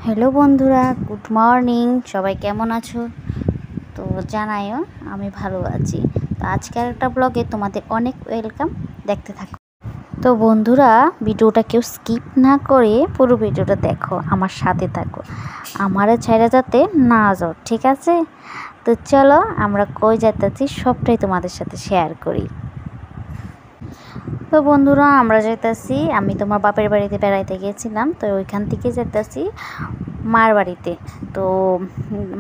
Hello বন্ধুরা, good morning. সবাই কেমন আছো? তো জানাইও আমি ভালো আছি। তো আজকের একটা ব্লগে তোমাদের অনেক ওয়েলকাম। দেখতে থাকো। তো বন্ধুরা, ভিডিওটা কেউ স্কিপ না করে পুরো ভিডিওটা দেখো, আমার সাথে থাকো, আমারও ছাইরা যাতে না যাও, ঠিক আছে? তো চলো আমরা কই যাইতেছি সবটাই তোমাদের সাথে শেয়ার করি। তো বন্ধুরা, আমরা যাইতেছি, আমি তোমার বাপের বাড়িতে বেড়াইতে গিয়েছিলাম, তো ওইখান থেকে যাইতেছি মার বাড়িতে। তো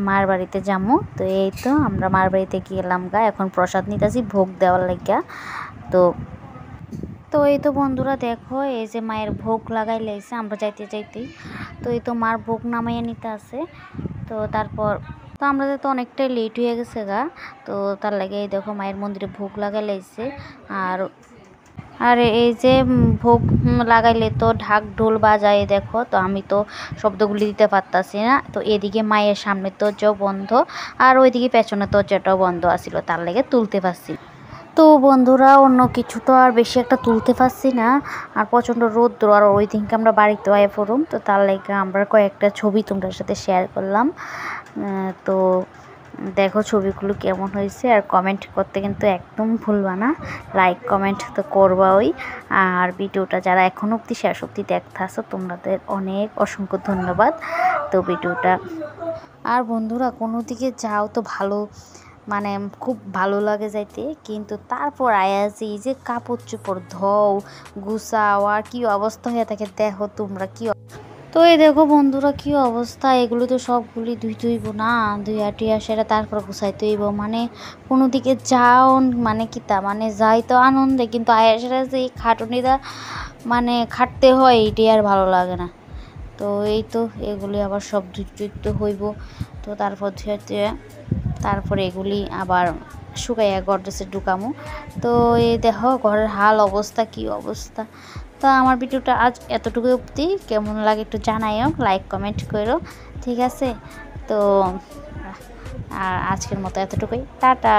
মার বাড়িতে যাবো। তো এই তো আমরা মার বাড়িতে গেলাম গা, এখন প্রসাদ নিতেছি ভোগ দেওয়ার লাগিয়া। তো তো এই তো বন্ধুরা দেখো, এই যে মায়ের ভোগ লাগাই লাইছে আমরা যাইতে যাইতেই। তো এই তো মার ভোগ নামাইয়া নিতে আছে। তো তারপর তো আমরা তো অনেকটাই লেট হয়ে গেছে গা। তো তার লাগে এই দেখো মায়ের মন্দিরে ভোগ লাগাই লাইছে। আর এই যে ভোগ লাগাইলে তো ঢাক ঢোল বাজায়, দেখো। তো আমি তো শব্দগুলি দিতে পারতাছি না। তো এদিকে মায়ের সামনে দরজাও বন্ধ, আর ওইদিকে পেছনে দরজাটাও বন্ধ আছিল, তার লেগে তুলতে পারছি। তো বন্ধুরা, অন্য কিছু তো আর বেশি একটা তুলতে পারছি না। আর প্রচণ্ড রৌদ্র, আর ওই দিনকে আমরা বাড়িতে আয় পড়ুম, তো তার লেগে আমরা কয়েকটা ছবি তোমাদের সাথে শেয়ার করলাম। তো দেখো ছবিগুলো কেমন হয়েছে, আর কমেন্ট করতে কিন্তু একদম ভুলবা না। লাইক কমেন্ট তো করবা ওই। আর ভিডিওটা যারা এখনো অবধি শেষ অবধি দেখতেছো, তোমাদের অনেক অসংখ্য ধন্যবাদ। তো ভিডিওটা আর বন্ধুরা, কোনো দিকে যাও তো ভালো, মানে খুব ভালো লাগে যাইতে, কিন্তু তারপর আয়াজি যে কাপড় চোপড় ধোও, গুছাও, আর কি অবস্থা হয়ে থাকে দেখো তোমরা। তো এই দেখো বন্ধুরা কি অবস্থা, এগুলো তো সবগুলি ধুইব না, ধুইয়া টুইয়া সেটা তারপর গুছাইতে হইব। মানে কোনো দিকে যাও মানে কিতা, মানে যাই তো আনন্দে, কিন্তু আয়া সেটা যে এই খাটুনিটা মানে খাটতে হয়, এটাই আর ভালো লাগে না। তো এই তো এগুলি আবার সব ধুইতে হইব। তো তারপর ধুয়ে তারপরে এগুলি আবার শুকাইয়া গডরেজে ঢুকামো। তো এই দেখো ঘরের হাল অবস্থা, কি অবস্থা। তো আমার ভিডিওটা আজ এতটুকু অবধি, কেমন লাগে একটু জানাইও, লাইক কমেন্ট করো, ঠিক আছে? তো আর আজকের মতো এতটুকুই, টাটা।